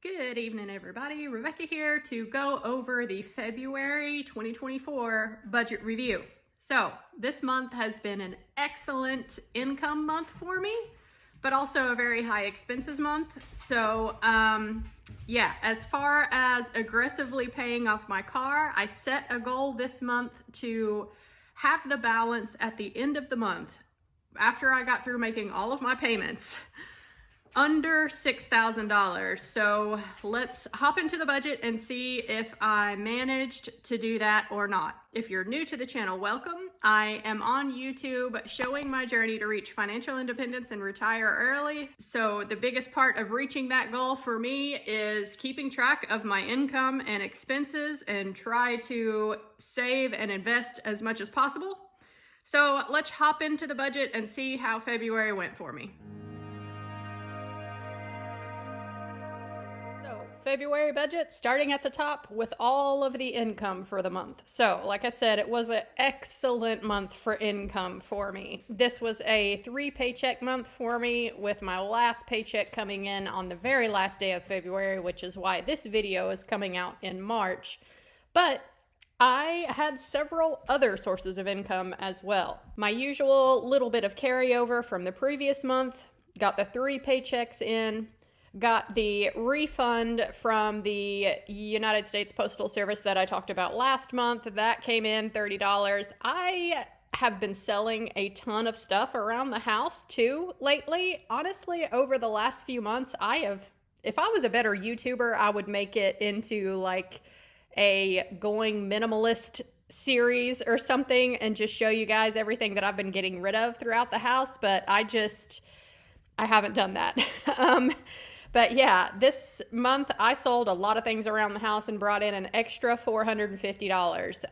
Good evening, everybody. Rebecca here to go over the February 2024 budget review. So this month has been an excellent income month for me, but also a very high expenses month. So yeah, as far as aggressively paying off my car, I set a goal this month to have the balance at the end of the month, after I got through making all of my payments, under $6,000. So let's hop into the budget and see if I managed to do that or not. If you're new to the channel, welcome. I am on YouTube showing my journey to reach financial independence and retire early. So the biggest part of reaching that goal for me is keeping track of my income and expenses and try to save and invest as much as possible. So let's hop into the budget and see how February went for me. February budget, starting at the top with all of the income for the month. So like I said, it was an excellent month for income for me. This was a 3 paycheck month for me, with my last paycheck coming in on the very last day of February, which is why this video is coming out in March. But I had several other sources of income as well. My usual little bit of carryover from the previous month, got the 3 paychecks in, got the refund from the United States Postal Service that I talked about last month. That came in $30. I have been selling a ton of stuff around the house too lately. Honestly, over the last few months, if I was a better YouTuber, I would make it into like a going minimalist series or something and just show you guys everything that I've been getting rid of throughout the house, but I haven't done that. But yeah, this month I sold a lot of things around the house and brought in an extra $450.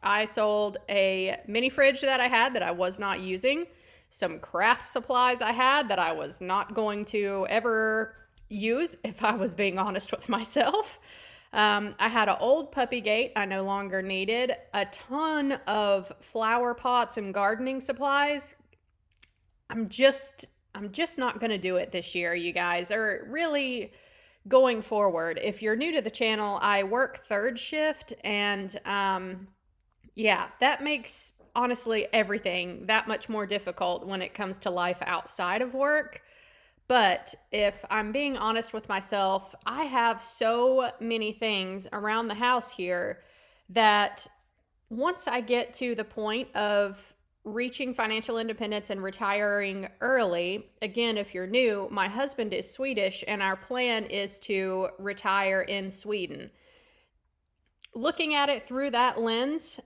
I sold a mini fridge that I had that I was not using, some craft supplies I had that I was not going to ever use, if I was being honest with myself. I had an old puppy gate I no longer needed, a ton of flower pots and gardening supplies. I'm just not going to do it this year, you guys, or really going forward. If you're new to the channel, I work third shift, and yeah, that makes honestly everything that much more difficult when it comes to life outside of work. But if I'm being honest with myself, I have so many things around the house here that once I get to the point of reaching financial independence and retiring early, again, if you're new, my husband is Swedish and our plan is to retire in Sweden. Looking at it through that lens,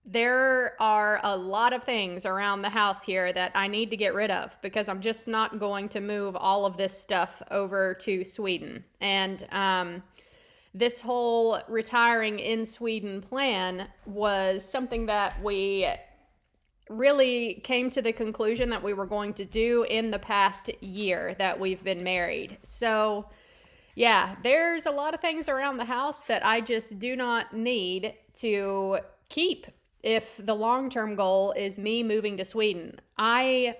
there are a lot of things around the house here that I need to get rid of, because I'm just not going to move all of this stuff over to Sweden. And this whole retiring in Sweden plan was something that we really came to the conclusion that we were going to do in the past year that we've been married. So yeah, there's a lot of things around the house that I just do not need to keep if the long-term goal is me moving to Sweden. I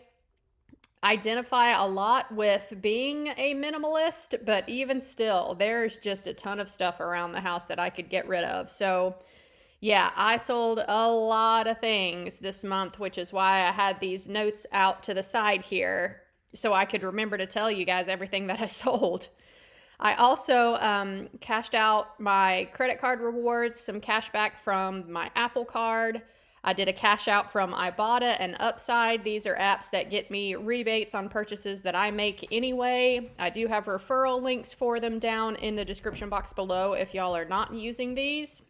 identify a lot with being a minimalist, but even still, there's just a ton of stuff around the house that I could get rid of. So yeah, I sold a lot of things this month, which is why I had these notes out to the side here so I could remember to tell you guys everything that I sold. I also cashed out my credit card rewards, some cash back from my Apple Card. I did a cash out from Ibotta and Upside. These are apps that get me rebates on purchases that I make anyway. I do have referral links for them down in the description box below if y'all are not using these.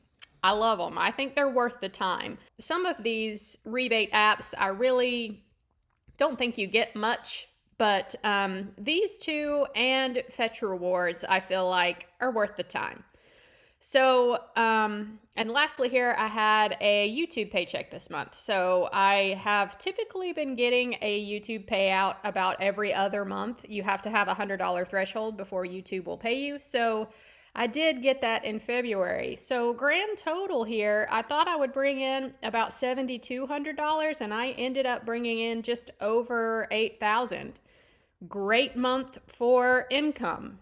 I love them. I think they're worth the time. Some of these rebate apps, I really don't think you get much, but these two and Fetch Rewards, I feel like, are worth the time. So, and lastly here, I had a YouTube paycheck this month. So I have typically been getting a YouTube payout about every other month. You have to have a $100 threshold before YouTube will pay you. So I did get that in February. So grand total here, I thought I would bring in about $7,200, and I ended up bringing in just over $8,000. Great month for income.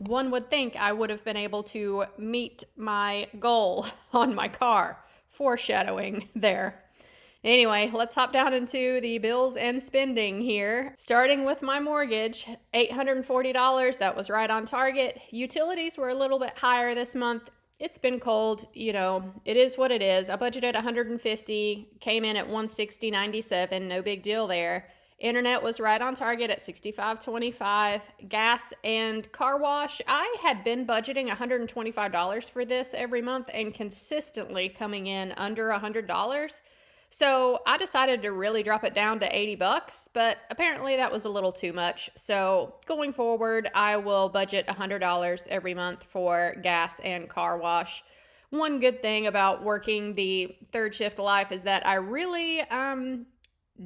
one would think I would have been able to meet my goal on my car. Foreshadowing there. Anyway, let's hop down into the bills and spending here. Starting with my mortgage, $840. That was right on target. Utilities were a little bit higher this month. It's been cold, it is what it is. I budgeted $150, came in at $160.97, no big deal there. Internet was right on target at $65.25. Gas and car wash, I had been budgeting $125 for this every month and consistently coming in under $100. So I decided to really drop it down to $80, but apparently that was a little too much. So going forward, I will budget $100 every month for gas and car wash. One good thing about working the third shift life is that I really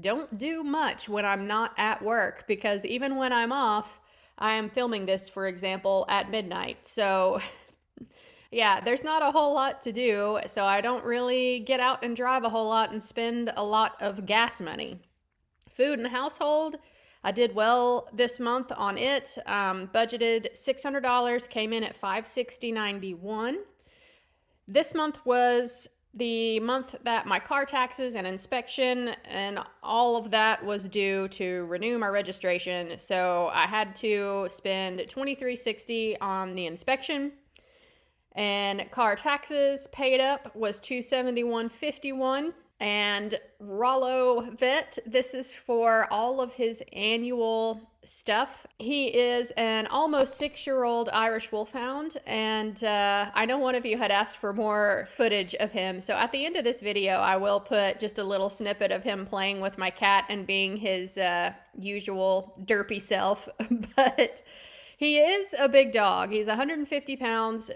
don't do much when I'm not at work, because even when I'm off, I am filming this, for example, at midnight. So yeah, there's not a whole lot to do, so I don't really get out and drive a whole lot and spend a lot of gas money. Food and household, I did well this month on it. Budgeted $600, came in at $560.91. This month was the month that my car taxes and inspection and all of that was due to renew my registration, so I had to spend $23.60 on the inspection. And car taxes paid up was $271.51. And Rollo Vet, this is for all of his annual stuff. He is an almost 6-year-old Irish Wolfhound, and I know one of you had asked for more footage of him. So at the end of this video, I will put just a little snippet of him playing with my cat and being his usual derpy self. But he is a big dog. He's 150 pounds.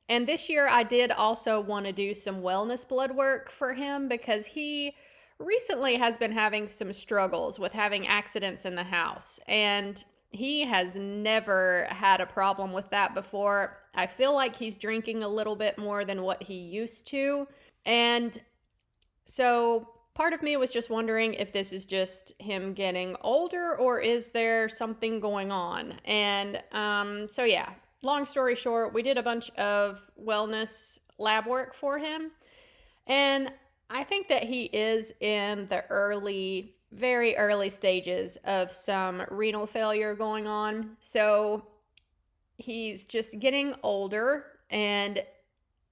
And this year I did also want to do some wellness blood work for him, because he recently has been having some struggles with having accidents in the house. And he has never had a problem with that before. I feel like he's drinking a little bit more than what he used to. And so part of me was just wondering if this is just him getting older, or is there something going on? And so yeah, long story short, we did a bunch of wellness lab work for him. And I think that he is in the very early stages of some renal failure going on. So he's just getting older, and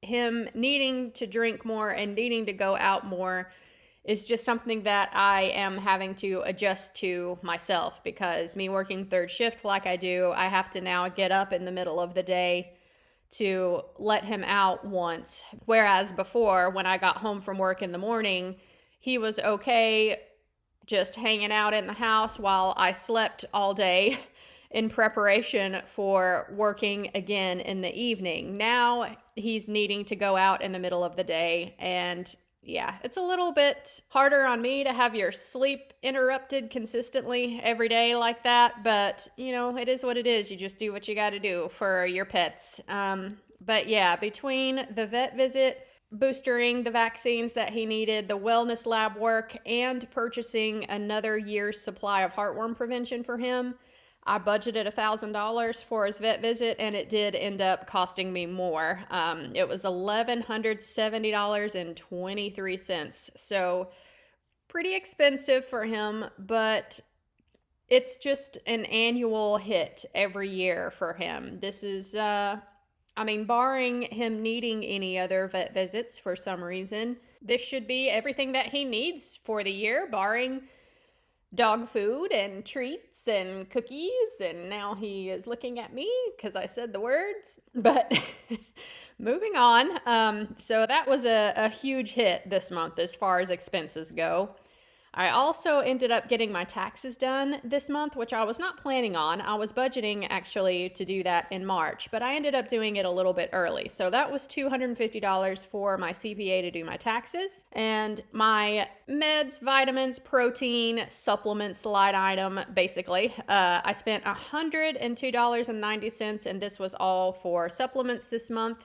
him needing to drink more and needing to go out more is just something that I am having to adjust to myself, because me working third shift like I do, I have to now get up in the middle of the day to let him out once. Whereas before, when I got home from work in the morning, he was okay just hanging out in the house while I slept all day in preparation for working again in the evening. Now he's needing to go out in the middle of the day, and yeah, it's a little bit harder on me to have your sleep interrupted consistently every day like that, but it is what it is. You just do what you got to do for your pets. But yeah, between the vet visit, boostering the vaccines that he needed, the wellness lab work, and purchasing another year's supply of heartworm prevention for him, I budgeted $1,000 for his vet visit, and it did end up costing me more. It was $1,170.23. So pretty expensive for him, but it's just an annual hit every year for him. This is, barring him needing any other vet visits for some reason, this should be everything that he needs for the year, barring dog food and treats and cookies. And now he is looking at me because I said the words. But moving on, so that was a huge hit this month as far as expenses go. I also ended up getting my taxes done this month, which I was not planning on. I was budgeting actually to do that in March, but I ended up doing it a little bit early. So that was $250 for my CPA to do my taxes, and my meds, vitamins, protein, supplements line item, basically. I spent $102.90, and this was all for supplements this month.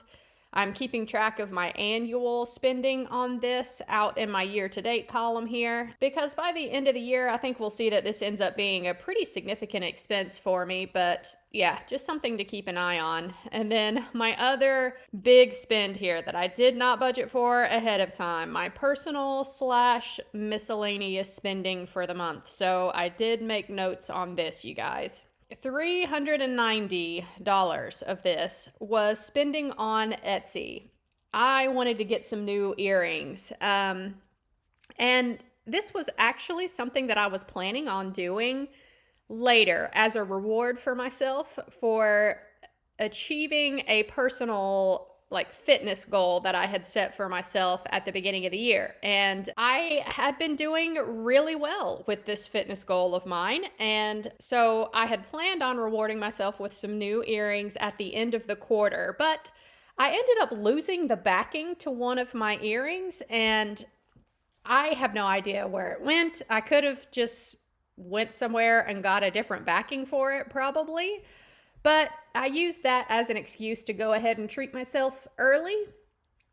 I'm keeping track of my annual spending on this out in my year-to-date column here, because by the end of the year, I think we'll see that this ends up being a pretty significant expense for me, but yeah, just something to keep an eye on. And then my other big spend here that I did not budget for ahead of time, my personal / miscellaneous spending for the month. So I did make notes on this, you guys. $390 of this was spending on Etsy. I wanted to get some new earrings. And this was actually something that I was planning on doing later as a reward for myself for achieving a personal fitness goal that I had set for myself at the beginning of the year. And I had been doing really well with this fitness goal of mine. And so I had planned on rewarding myself with some new earrings at the end of the quarter, but I ended up losing the backing to one of my earrings, and I have no idea where it went. I could have just went somewhere and got a different backing for it probably. But I used that as an excuse to go ahead and treat myself early.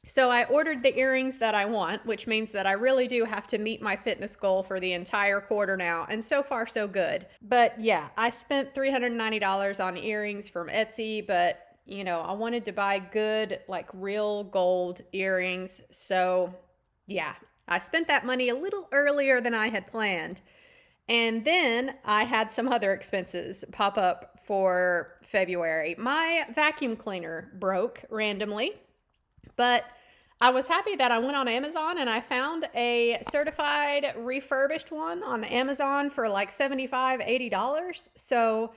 So I ordered the earrings that I want, which means that I really do have to meet my fitness goal for the entire quarter now. And so far, so good. But yeah, I spent $390 on earrings from Etsy, but I wanted to buy good, real gold earrings. So yeah, I spent that money a little earlier than I had planned. And then I had some other expenses pop up for February. My vacuum cleaner broke randomly, but I was happy that I went on Amazon and I found a certified refurbished one on Amazon for $75, $80. So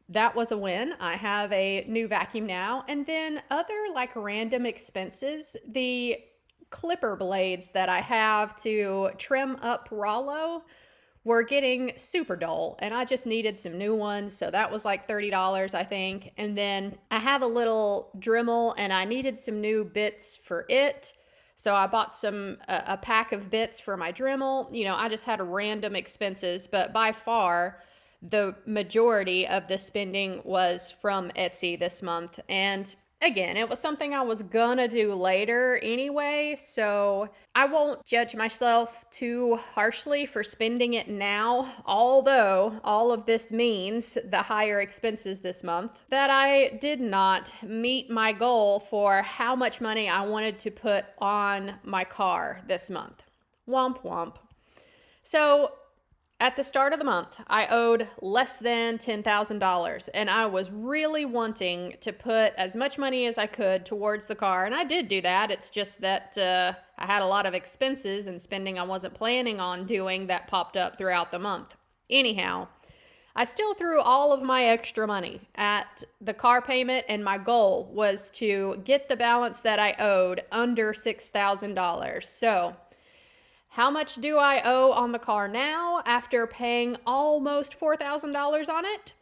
that was a win. I have a new vacuum now. And then other random expenses, the clipper blades that I have to trim up Rollo were getting super dull, and I just needed some new ones. So that was $30, I think. And then I have a little Dremel and I needed some new bits for it. So I bought a pack of bits for my Dremel. I just had random expenses, but by far the majority of the spending was from Etsy this month. And again, it was something I was gonna do later anyway, so I won't judge myself too harshly for spending it now, although all of this means the higher expenses this month, that I did not meet my goal for how much money I wanted to put on my car this month. Womp womp. So at the start of the month, I owed less than $10,000, and I was really wanting to put as much money as I could towards the car, and I did do that. It's just that I had a lot of expenses and spending I wasn't planning on doing that popped up throughout the month. Anyhow, I still threw all of my extra money at the car payment, and my goal was to get the balance that I owed under $6,000. So how much do I owe on the car now after paying almost $4,000 on it?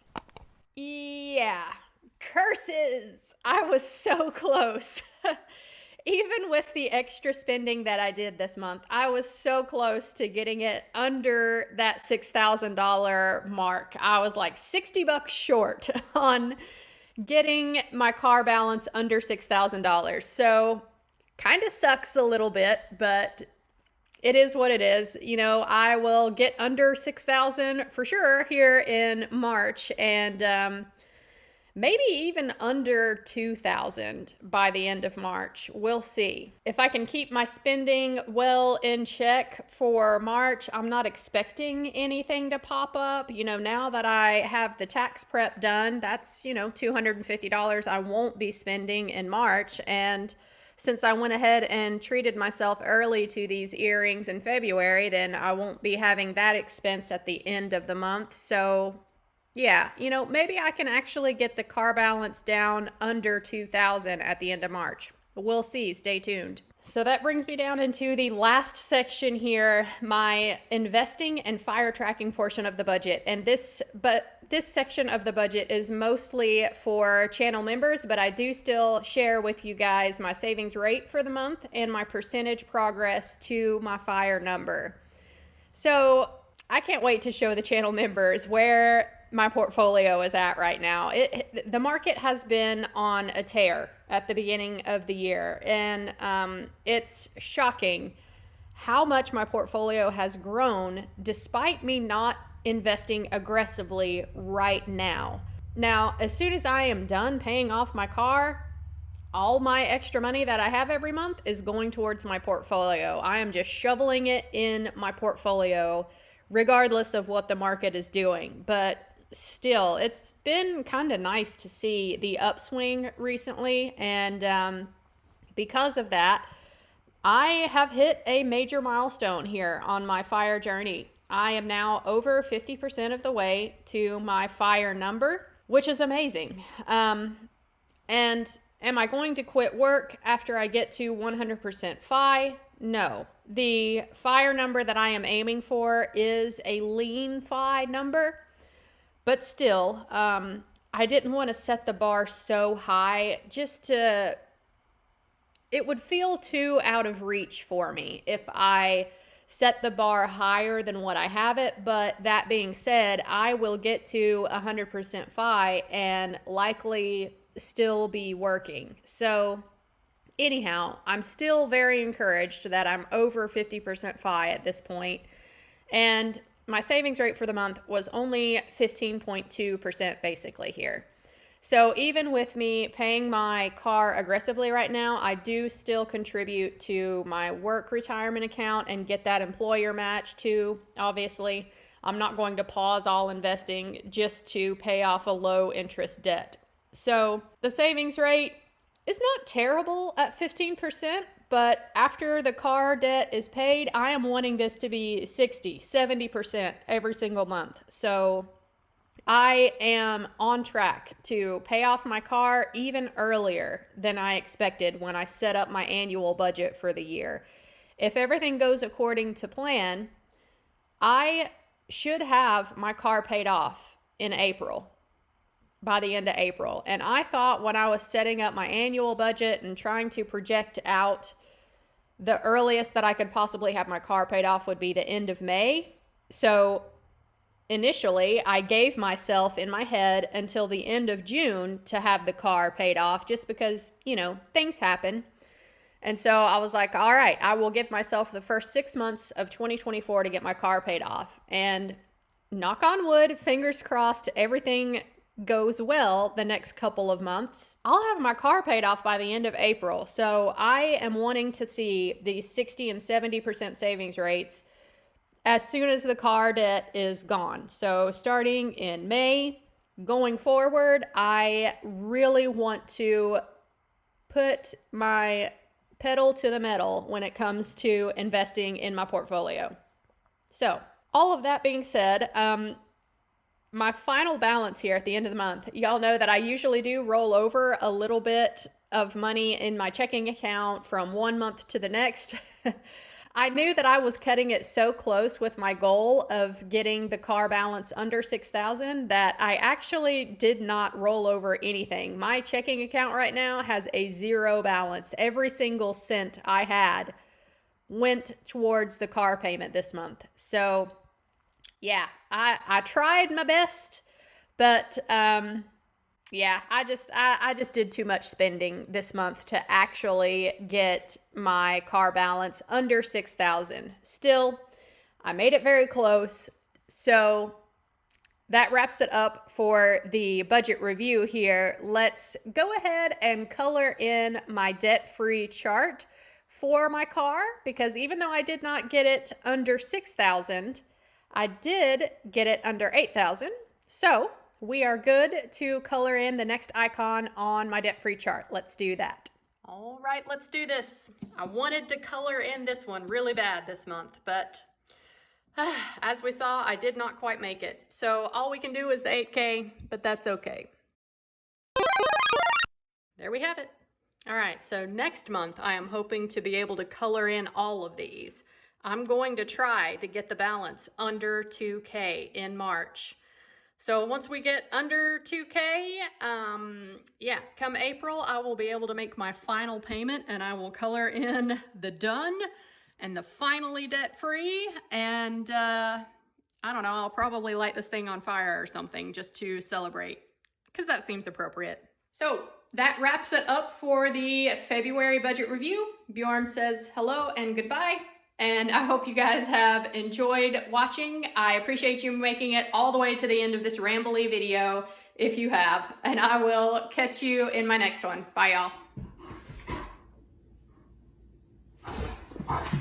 Yeah, curses. I was so close. Even with the extra spending that I did this month, I was so close to getting it under that $6,000 mark. I was $60 short on getting my car balance under $6,000. So kind of sucks a little bit, but it is what it is. I will get under 6,000 for sure here in March, and maybe even under 2,000 by the end of March. We'll see. If I can keep my spending well in check for March, I'm not expecting anything to pop up. Now that I have the tax prep done, that's, $250 I won't be spending in March. And since I went ahead and treated myself early to these earrings in February, then I won't be having that expense at the end of the month. So yeah, maybe I can actually get the car balance down under 2,000 at the end of March. We'll see. Stay tuned. So that brings me down into the last section here, my investing and fire tracking portion of the budget. And this section of the budget is mostly for channel members, but I do still share with you guys my savings rate for the month and my percentage progress to my fire number. So I can't wait to show the channel members where my portfolio is at right now. The market has been on a tear at the beginning of the year, and it's shocking how much my portfolio has grown despite me not investing aggressively right now. Now, as soon as I am done paying off my car, all my extra money that I have every month is going towards my portfolio. I am just shoveling it in my portfolio regardless of what the market is doing. But still, it's been kind of nice to see the upswing recently. And because of that, I have hit a major milestone here on my fire journey. I am now over 50% of the way to my fire number, which is amazing. And am I going to quit work after I get to 100% FI? No. The fire number that I am aiming for is a lean FI number, but still, I didn't want to set the bar so high it would feel too out of reach for me if I set the bar higher than what I have it. But that being said, I will get to 100% FI and likely still be working. So anyhow, I'm still very encouraged that I'm over 50% FI at this point. And my savings rate for the month was only 15.2% basically here. So even with me paying my car aggressively right now, I do still contribute to my work retirement account and get that employer match too. Obviously, I'm not going to pause all investing just to pay off a low interest debt. So the savings rate is not terrible at 15%, but after the car debt is paid, I am wanting this to be 60, 70% every single month. So I am on track to pay off my car even earlier than I expected when I set up my annual budget for the year. If everything goes according to plan, I should have my car paid off in April, by the end of April. And I thought when I was setting up my annual budget and trying to project out, the earliest that I could possibly have my car paid off would be the end of May. So initially, I gave myself in my head until the end of June to have the car paid off just because, things happen. And so I was like, all right, I will give myself the first 6 months of 2024 to get my car paid off. And knock on wood, fingers crossed, everything goes well the next couple of months. I'll have my car paid off by the end of April. So I am wanting to see these 60 and 70% savings rates as soon as the car debt is gone. So starting in May, going forward, I really want to put my pedal to the metal when it comes to investing in my portfolio. So all of that being said, my final balance here at the end of the month, y'all know that I usually do roll over a little bit of money in my checking account from one month to the next. I knew that I was cutting it so close with my goal of getting the car balance under 6,000 that I actually did not roll over anything. My checking account right now has a zero balance. Every single cent I had went towards the car payment this month. So yeah, I tried my best, but yeah, I just did too much spending this month to actually get my car balance under 6,000. Still, I made it very close. So that wraps it up for the budget review here. Let's go ahead and color in my debt-free chart for my car, because even though I did not get it under 6,000, I did get it under 8,000. So we are good to color in the next icon on my debt-free chart. Let's do that. All right, let's do this. I wanted to color in this one really bad this month, but as we saw, I did not quite make it. So all we can do is the 8K, but that's okay. There we have it. All right, so next month I am hoping to be able to color in all of these. I'm going to try to get the balance under 2K in March. So once we get under 2K, yeah, come April, I will be able to make my final payment and I will color in the done and the finally debt-free. And I don't know, I'll probably light this thing on fire or something just to celebrate, because that seems appropriate. So that wraps it up for the February budget review. Bjorn says hello and goodbye, and I hope you guys have enjoyed watching. I appreciate you making it all the way to the end of this rambly video if you have, and I will catch you in my next one. Bye, y'all.